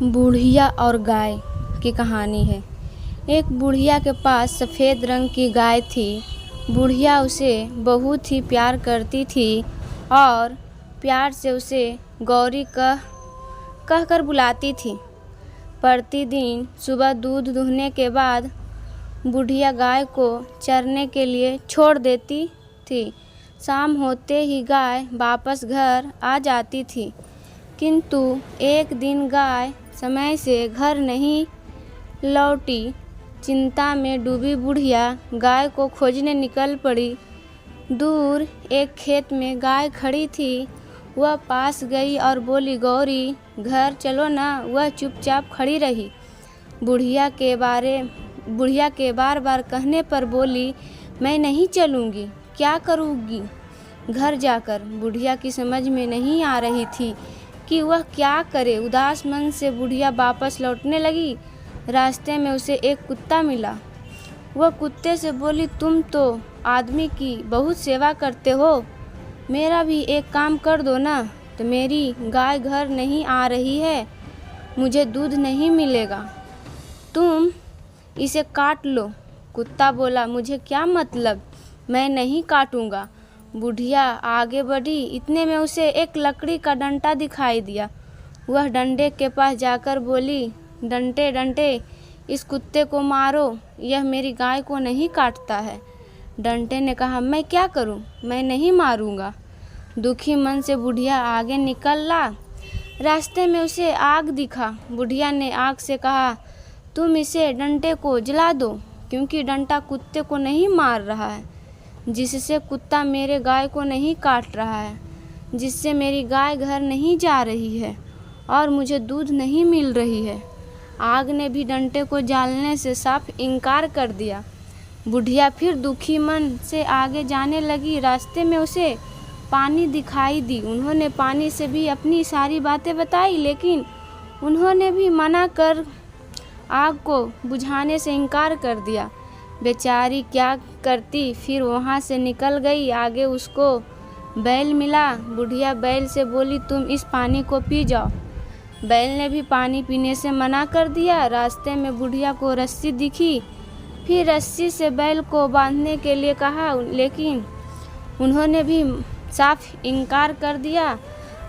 बुढ़िया और गाय की कहानी है। एक बुढ़िया के पास सफ़ेद रंग की गाय थी। बुढ़िया उसे बहुत ही प्यार करती थी और प्यार से उसे गौरी कहकर बुलाती थी। प्रतिदिन सुबह दूध दुहने के बाद बुढ़िया गाय को चरने के लिए छोड़ देती थी। शाम होते ही गाय वापस घर आ जाती थी, किंतु एक दिन गाय समय से घर नहीं लौटी। चिंता में डूबी बुढ़िया गाय को खोजने निकल पड़ी। दूर एक खेत में गाय खड़ी थी। वह पास गई और बोली, गौरी घर चलो ना। वह चुपचाप खड़ी रही। बुढ़िया के बार बार कहने पर बोली, मैं नहीं चलूँगी, क्या करूँगी घर जाकर। बुढ़िया की समझ में नहीं आ रही थी कि वह क्या करे। उदास मन से बुढ़िया वापस लौटने लगी। रास्ते में उसे एक कुत्ता मिला। वह कुत्ते से बोली, तुम तो आदमी की बहुत सेवा करते हो, मेरा भी एक काम कर दो ना। तो मेरी गाय घर नहीं आ रही है, मुझे दूध नहीं मिलेगा, तुम इसे काट लो। कुत्ता बोला, मुझे क्या मतलब, मैं नहीं काटूंगा। बुढ़िया आगे बढ़ी। इतने में उसे एक लकड़ी का डंडा दिखाई दिया। वह डंडे के पास जाकर बोली, डंटे डंटे इस कुत्ते को मारो, यह मेरी गाय को नहीं काटता है। डंटे ने कहा, मैं क्या करूं, मैं नहीं मारूंगा। दुखी मन से बुढ़िया आगे निकला। रास्ते में उसे आग दिखा। बुढ़िया ने आग से कहा, तुम इसे डंडे को जला दो, क्योंकि डंडा कुत्ते को नहीं मार रहा है, जिससे कुत्ता मेरे गाय को नहीं काट रहा है, जिससे मेरी गाय घर नहीं जा रही है और मुझे दूध नहीं मिल रही है। आग ने भी डंडे को जलाने से साफ इनकार कर दिया। बुढ़िया फिर दुखी मन से आगे जाने लगी। रास्ते में उसे पानी दिखाई दी। उन्होंने पानी से भी अपनी सारी बातें बताई, लेकिन उन्होंने भी मना कर आग को बुझाने से इनकार कर दिया। बेचारी क्या करती, फिर वहाँ से निकल गई। आगे उसको बैल मिला। बुढ़िया बैल से बोली, तुम इस पानी को पी जाओ। बैल ने भी पानी पीने से मना कर दिया। रास्ते में बुढ़िया को रस्सी दिखी। फिर रस्सी से बैल को बांधने के लिए कहा, लेकिन उन्होंने भी साफ इनकार कर दिया।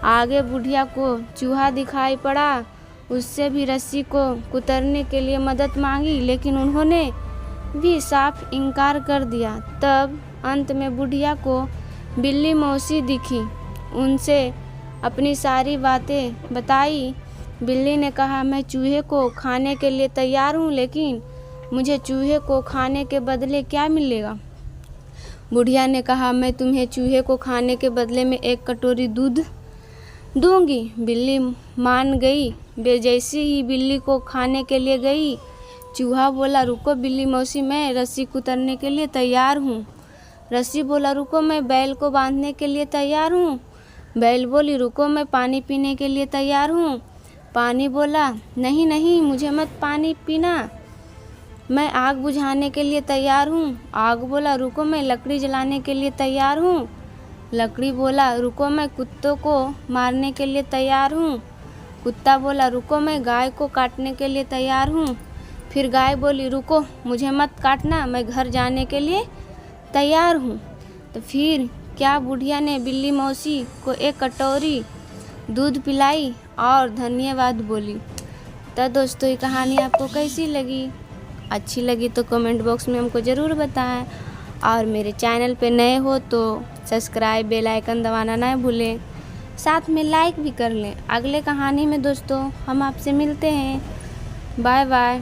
आगे बुढ़िया को चूहा दिखाई पड़ा। उससे भी रस्सी को कुतरने के लिए मदद मांगी, लेकिन उन्होंने भी साफ इनकार कर दिया। तब अंत में बुढ़िया को बिल्ली मौसी दिखी। उनसे अपनी सारी बातें बताई। बिल्ली ने कहा, मैं चूहे को खाने के लिए तैयार हूँ, लेकिन मुझे चूहे को खाने के बदले क्या मिलेगा। बुढ़िया ने कहा, मैं तुम्हें चूहे को खाने के बदले में 1 कटोरी दूध दूंगी। बिल्ली मान गई। वे जैसे ही बिल्ली को खाने के लिए गई, चूहा बोला, रुको बिल्ली मौसी, मैं रस्सी कुतरने के लिए तैयार हूँ। रस्सी बोला, रुको मैं बैल को बांधने के लिए तैयार हूँ। बैल बोली, रुको मैं पानी पीने के लिए तैयार हूँ। पानी बोला, नहीं नहीं मुझे मत पानी पीना, मैं आग बुझाने के लिए तैयार हूँ। आग बोला, रुको मैं लकड़ी जलाने के लिए तैयार हूँ। लकड़ी बोला, रुको मैं कुत्तों को मारने के लिए तैयार हूँ। कुत्ता बोला, रुको मैं गाय को काटने के लिए तैयार हूँ। फिर गाय बोली, रुको मुझे मत काटना, मैं घर जाने के लिए तैयार हूँ। तो फिर क्या बुढ़िया ने बिल्ली मौसी को 1 कटोरी दूध पिलाई और धन्यवाद बोली। तो दोस्तों, ये कहानी आपको कैसी लगी? अच्छी लगी तो कमेंट बॉक्स में हमको ज़रूर बताएं, और मेरे चैनल पे नए हो तो सब्सक्राइब, बेल आइकन दबाना ना भूलें, साथ में लाइक भी कर लें। अगले कहानी में दोस्तों हम आपसे मिलते हैं। Bye bye.